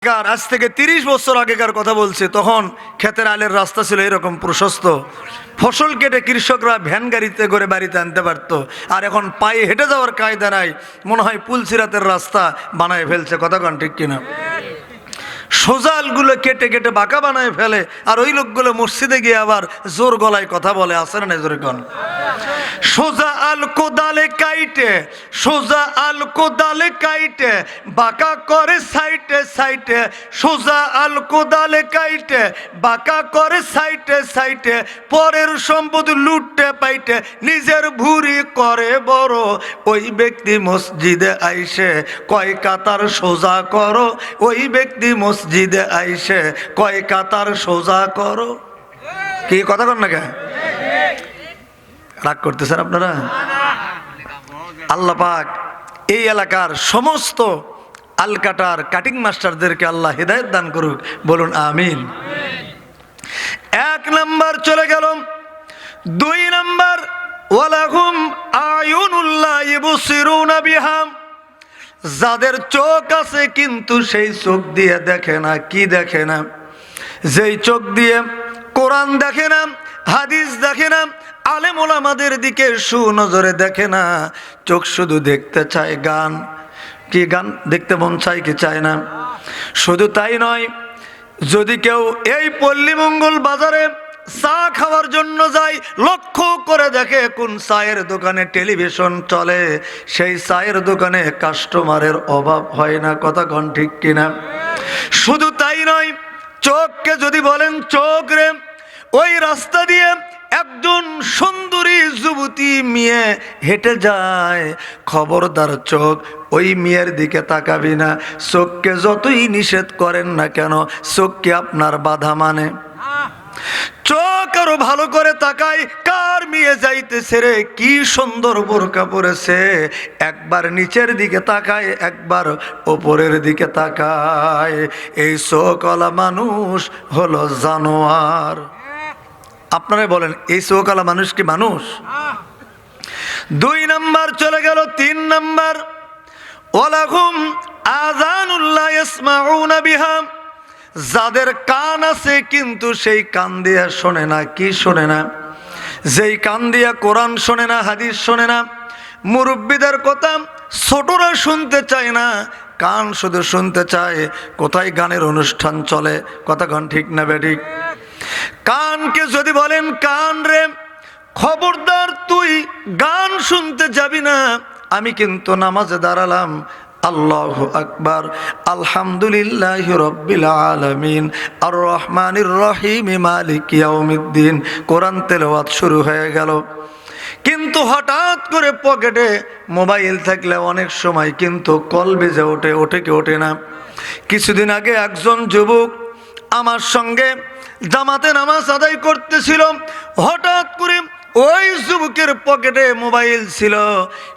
আজ থেকে 30 বছর আগেকার কথা বলছে। তখন ক্ষেতের আলের রাস্তা ছিল এরকম প্রশস্ত, ফসল কেটে কৃষকরা ভ্যান গাড়িতে করে বাড়িতে আনতে পারতো। আর এখন পায়ে হেঁটে যাওয়ার কায়দা নাই, মনে হয় পুলসিরাতের রাস্তা বানায় ফেলছে। কথা কন ঠিক কিনা? সোজালগুলো কেটে কেটে বাঁকা বানায় ফেলে, আর ওই লোকগুলো মসজিদে গিয়ে আবার জোর গলায় কথা বলে। আসে না জোরে কন? সোজা আল কোদালে কাইটে, সোজা আল কোদালে কাইটে বাঁকা করে সাইটে সাইটে, সোজা আল কোদালে কাইটে বাঁকা করে সাইটে সাইটে, পরের সম্পদ লুটতে পাইটে নিজের ভুরি করে বড়। ওই ব্যক্তি মসজিদে আইসে কয় কাতার সোজা করো, ওই ব্যক্তি মসজিদে আইসে কয় কাতার সোজা করো। কি কথা কন না কে? রাগ করতেছেন আপনারা? আল্লাহ পাক এই এলাকার সমস্ত আলকাটার কাটিং মাস্টারদেরকে আল্লাহ হিদায়াত দান করুক, বলুন আমিন। 1 নাম্বার চলে গেল। 2 নাম্বার, ওয়ালাহুম আয়ুনুল্লাহ ইবসিরুনা বিহা, যাদের চোখ আছে কিন্তু সেই চোখ দিয়ে দেখে না। কি দেখে না? যেই চোখ দিয়ে কোরআন দেখে না, হাদিস দেখে না, আলেম ওলামাদের দিকে সুনজরে দেখে না, চোখ শুধু দেখতে চায় গান। কি গান দেখতে মন চায় কি চায় না? শুধু তাই নয়, যদি কেউ এই পল্লী মঙ্গল বাজারে চা খাওয়ার জন্য যায়, লক্ষ্য করে দেখে কোন চায়ের দোকানে টেলিভিশন চলে, সেই চায়ের দোকানে কাস্টমারের অভাব হয় না। কথা কন ঠিক কিনা? শুধু তাই নয়, চোখকে যদি বলেন চোখ রে, ওই রাস্তা দিয়ে একজন সুন্দরী যুবতী মেয়ে হেঁটে যায়, খবরদার চোখ ওই মেয়ের দিকে তাকাবি না। চোখকে যতই নিষেধ করেন না কেন, চোখকে আপনার বাধা মানে। চোখ আরো ভালো করে তাকায়, কার মেয়ে যাইতেছে রে, কি সুন্দর বোরকা পরেছে, একবার নিচের দিকে তাকায়, একবার ওপরের দিকে তাকায়। এই চোখওয়ালা মানুষ হলো জানোয়ার। আপনারা বলেন, এই চোখওয়ালা মানুষ কি মানুষ? 2 নাম্বার চলে গেল। 3 নাম্বার, ওয়ালাহুম আযানুল্লাহ ইয়াসমাউনা বিহা, যাদের কান আছে কিন্তু সেই কান দিয়ে শোনে না। কি শোনে না? যেই কান দিয়ে কোরআন শোনে না, হাদিস শোনে না, মুরব্বীদের কথা ছোটরা শুনতে চায় না, কান শুধু শুনতে চায় কোথায় গানের অনুষ্ঠান চলে। কথা গান ঠিক না বেঠিক? কানকে যদি বলেন কান রে, খবরদার তুই গান শুনতে যাবি না, আমি কিন্তু নামাজে দাঁড়ালাম, আল্লাহু আকবার, আলহামদুলিল্লাহি রাব্বিল আলামিন, আর রহমানির রহিম, মালিক ইয়াউমিদ্দিন, কোরআন তেলাওয়াত শুরু হয়ে গেল। কিন্তু হঠাৎ করে পকেটে মোবাইল থাকলে অনেক সময় কিন্তু কল বেজে ওঠে। ওঠে কি ওঠে না? কিছুদিন আগে একজন যুবক আমার সঙ্গে জামাতে নামাজ আদায় করতেছিল, হঠাৎ করে ওই যুবকের পকেটে মোবাইল ছিল,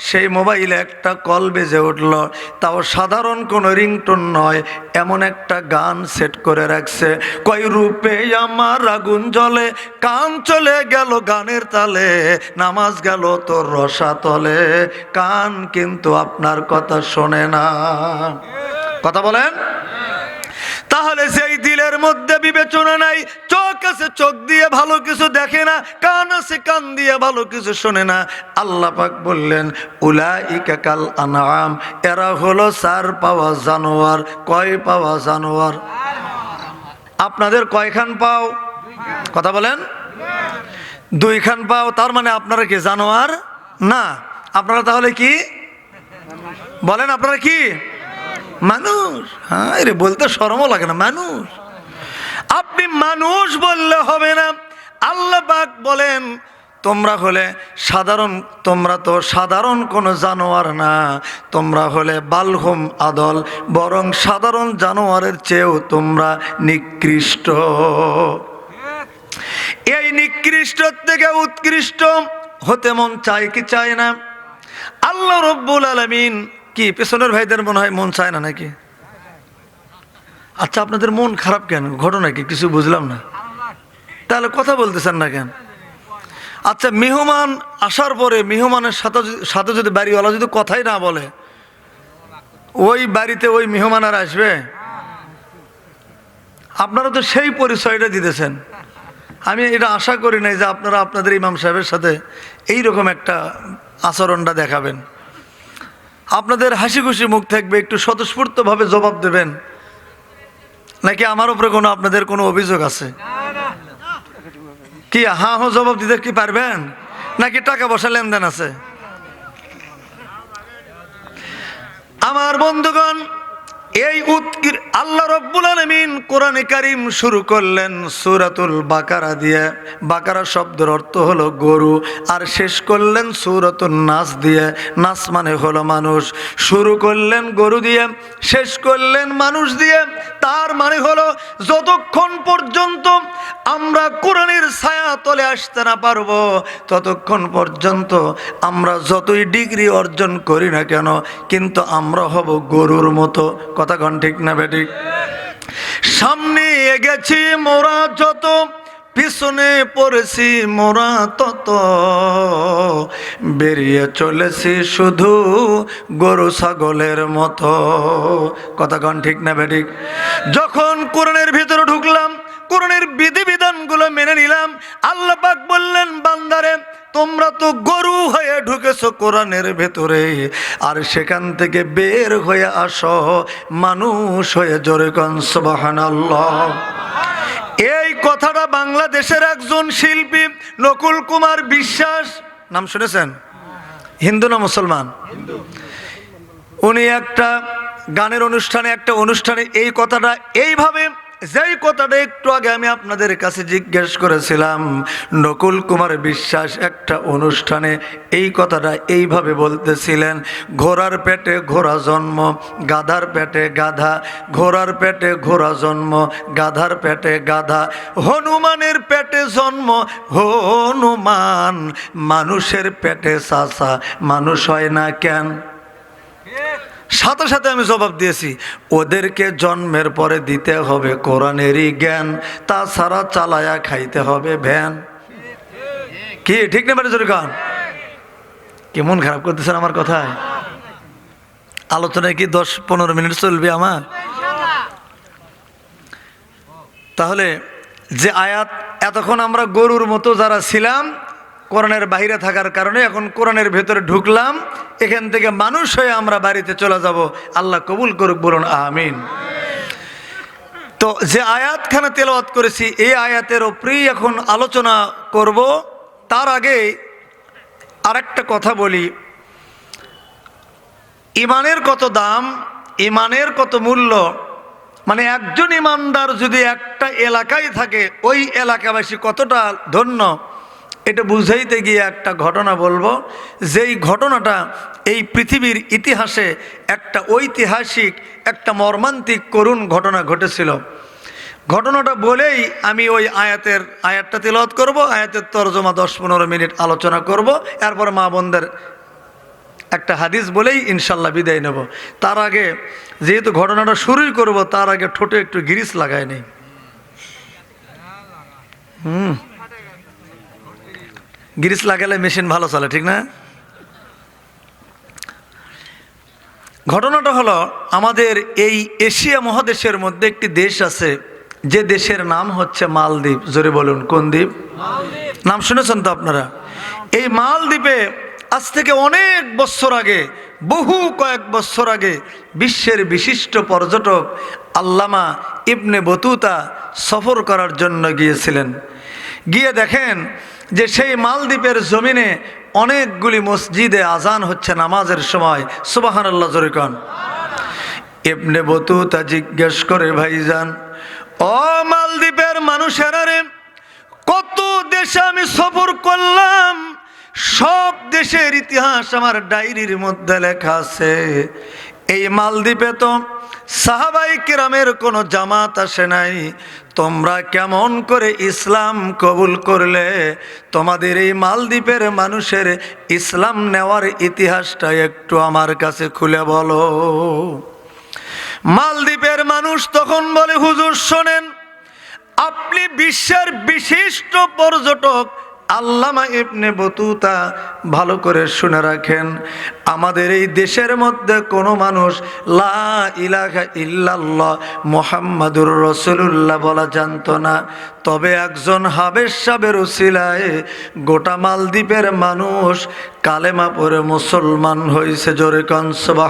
সেই মোবাইলে একটা কল বেজে উঠল, তাও সাধারণ কোনো রিংটোন নয়, এমন একটা গান সেট করে রাখছে, কয় রূপে আমার আগুন জ্বলে, কান চলে গেল গানের তালে, নামাজ গেল তোর রসাতলে, কান কিন্তু আপনার কথা শোনে না। কথা বলেন? তাহলে সেই দিলের মধ্যে বিবেচনা নাই, চোখ আছে চোখ দিয়ে ভালো কিছু দেখে না, কান আছে কান দিয়ে ভালো কিছু শোনে না। আল্লাহ পাক বললেন, উলাইকা কাল আনআম, এরা হলো 4 পাওয়া জানোয়ার। কয় পাওয়া জানোয়ার? আপনাদের কয়খান পাও? কথা বলেন। 2 খান পাও। তার মানে আপনারা কি জানোয়ার না? আপনারা তাহলে কি বলেন? আপনারা কি মানুষ? হ্যাঁ রে, বলতে শরমও লাগে না, মানুষ। আপনি মানুষ বললে হবে না। আল্লাহ পাক বলেন, তোমরা হলে সাধারণ, তোমরা তো সাধারণ কোনো জানোয়ার না, তোমরা হলে বালহুম আদল, বরং সাধারণ জানোয়ারের চেয়েও তোমরা নিকৃষ্ট। এই নিকৃষ্ট থেকে উৎকৃষ্ট হতে মন চায় কি চায় না? আল্লাহ রব্বুল আলামিন কি পেছনের ভাইদের মনে হয় মন চায় না নাকি? আচ্ছা, আপনাদের মন খারাপ কেন? ঘটনা কি? কিছু বুঝলাম না। তাহলে কথা বলতেছেন না কেন? আচ্ছা, মেহমান আসার পরে মেহমানের সাথে যদি বাড়িওয়ালা যদি কথাই না বলে, ওই বাড়িতে ওই মেহমান আর আসবে? আপনারা তো সেই পরিচয়টা দিতেছেন। আমি এটা আশা করি নাই যে আপনারা আপনাদের ইমাম সাহেবের সাথে এইরকম একটা আচরণটা দেখাবেন। আপনাদের হাসি খুশি মুখ থাকবে, একটু স্বতঃস্ফূর্তভাবে জবাব দেবেন, নাকি আমার উপরে কোনো আপনাদের কোনো অভিযোগ আছে? কি হ্যাঁ হ্যাঁ জবাব দিতে কি পারবেন, নাকি টাকা পয়সা লেনদেন আছে? আমার বন্ধুগণ, এই আল্লাহ রাব্বুল আলামিন কোরআনে কারীম শুরু করলেন সূরাতুল বাকারা দিয়ে। বাকারা শব্দের অর্থ হলো গরু, আর শেষ করলেন সূরাতুন নাস দিয়ে। নাস মানে হলো মানুষ। শুরু করলেন গরু দিয়ে, শেষ করলেন মানুষ দিয়ে। তার মানে হলো যতক্ষণ পর্যন্ত আমরা কোরআনের ছায়া তলে আসতে না পারবো, ততক্ষণ পর্যন্ত আমরা যতই ডিগ্রি অর্জন করি না কেন, কিন্তু আমরা হব গরুর মতো। কথা কোন ঠিক না বেঠিক? সামনে এগেছি মোরা যত, পিছনে পড়েছি মোরা তত, বেরিয়ে চলেছি শুধু গরু ছাগলের মতো। কথা কোন ঠিক না বেঠিক? যখন কোরআনের ভিতরে ঢুকলাম, কোরআনের বিধিবিধানগুলো মেনে নিলাম, আল্লাহ পাক বললেন, বান্দারে তোমরা তো গরু হয়ে ঢুকেছো কোরআনের ভেতরে, আর সেখান থেকে বের হয়ে আসো মানুষ হয়ে। জোরে কোন সুবহানাল্লাহ। এই কথাটা বাংলাদেশের একজন শিল্পী নকুল কুমার বিশ্বাস, নাম শুনেছেন? হিন্দু না মুসলমান? উনি একটা গানের অনুষ্ঠানে, একটা অনুষ্ঠানে এই কথাটা এইভাবে, যেই কথাটা একটু আগে আমি আপনাদের কাছে জিজ্ঞেস করেছিলাম, নকুল কুমার বিশ্বাস একটা অনুষ্ঠানে এই কথাটা এইভাবে বলতেছিলেন, ঘোড়ার পেটে ঘোড়া জন্ম, গাধার পেটে গাধা, ঘোড়ার পেটে ঘোড়া জন্ম, গাধার পেটে গাধা, হনুমানের পেটে জন্ম হনুমান, মানুষের পেটে চাচা, মানুষ হয় না কেন? সাথে সাথে আমি জবাব দিয়েছি, ওদেরকে জন্মের পরে দিতে হবে কোরআনেরই জ্ঞান, তাছাড়া চালায়া খাইতে হবে ভ্যান। কি ঠিক না বেটা? জোরে কান। কি মন খারাপ করতেছেন আমার কথায়? আলোচনায় কি 10-15 মিনিট চলবে আমার? তাহলে যে আয়াত, এতক্ষণ আমরা গরুর মতো যারা ছিলাম কোরআনের বাইরে থাকার কারণে, এখন কোরআনের ভেতরে ঢুকলাম, এখান থেকে মানুষ হয়ে আমরা বাড়িতে চলে যাব। আল্লাহ কবুল করুক, বলুন আমিন। তো যে আয়াতখানা তেলাওয়াত করেছি, এই আয়াতের উপরেই এখন আলোচনা করব। তার আগে আরেকটা কথা বলি, ইমানের কত দাম, ইমানের কত মূল্য, মানে একজন ইমানদার যদি একটা এলাকায় থাকে, ওই এলাকাবাসী কতটা ধন্য, এটা বুঝাইতে গিয়ে একটা ঘটনা বলবো। যেই ঘটনাটা এই পৃথিবীর ইতিহাসে একটা ঐতিহাসিক, একটা মর্মান্তিক করুণ ঘটনা ঘটেছিল। ঘটনাটা বলেই আমি ওই আয়াতটা তেলাওয়াত করব, আয়াতের তরজমা 10-15 মিনিট আলোচনা করব, এরপর মা বোনদের একটা হাদিস বলেই ইনশাল্লাহ বিদায় নেব। তার আগে যেহেতু ঘটনাটা শুরুই করব, তার আগে ঠোঁটে একটু গিরিস লাগায় নেই। গিরিস লাগালে মেশিন ভালো চলে, ঠিক না? ঘটনাটা হলো, আমাদের এই এশিয়া মহাদেশের মধ্যে একটি দেশ আছে, যে দেশের নাম হচ্ছে মালদ্বীপ। জোরে বলুন, কোন দ্বীপ? নাম শুনেছেন তো আপনারা? এই মালদ্বীপে আজ থেকে অনেক বছর আগে, বহু কয়েক বছর আগে, বিশ্বের বিশিষ্ট পর্যটক আল্লামা ইবনে বতুতা সফর করার জন্য গিয়েছিলেন। গিয়ে দেখেন যে সেই মালদ্বীপের জমিনে অনেকগুলি মসজিদে আজান হচ্ছে নামাজের সময়। সুবহানাল্লাহ, জোরে কোন। ইবনে বতুতা জিজ্ঞেস করে, ভাইজান, ও মালদ্বীপের মানুষেরা রে, কত দেশে আমি সফর করলাম, সব দেশের ইতিহাস আমার ডায়েরির মধ্যে লেখা আছে। এই মালদ্বীপে তো সাহাবাই কিরামের কোনো জামাত আসে নাই, তোমরা কেমন করে ইসলাম কবুল করলে? তোমাদের এই মালদ্বীপের মানুষের ইসলাম নেওয়ার ইতিহাসটা একটু আমার কাছে খুলে বলো। মালদ্বীপের মানুষ তখন বলে, হুজুর শোনেন, আপনি বিশ্বের বিশিষ্ট পর্যটক, আল্লামা ইবনে বতুতা ভালো করে শুনে রাখেন, আমাদের এই দেশের মধ্যে কোনো মানুষ লা ইলাহা ইল্লাল্লাহ মুহাম্মাদুর রাসূলুল্লাহ বলা জানতো না। তবে একজন হাবেশ সাহেবের উসিলায় গোটা মালদ্বীপের মানুষ কালেমা পড়ে মুসলমান হয়েছে। জোরে কান সুবহানাল্লাহ।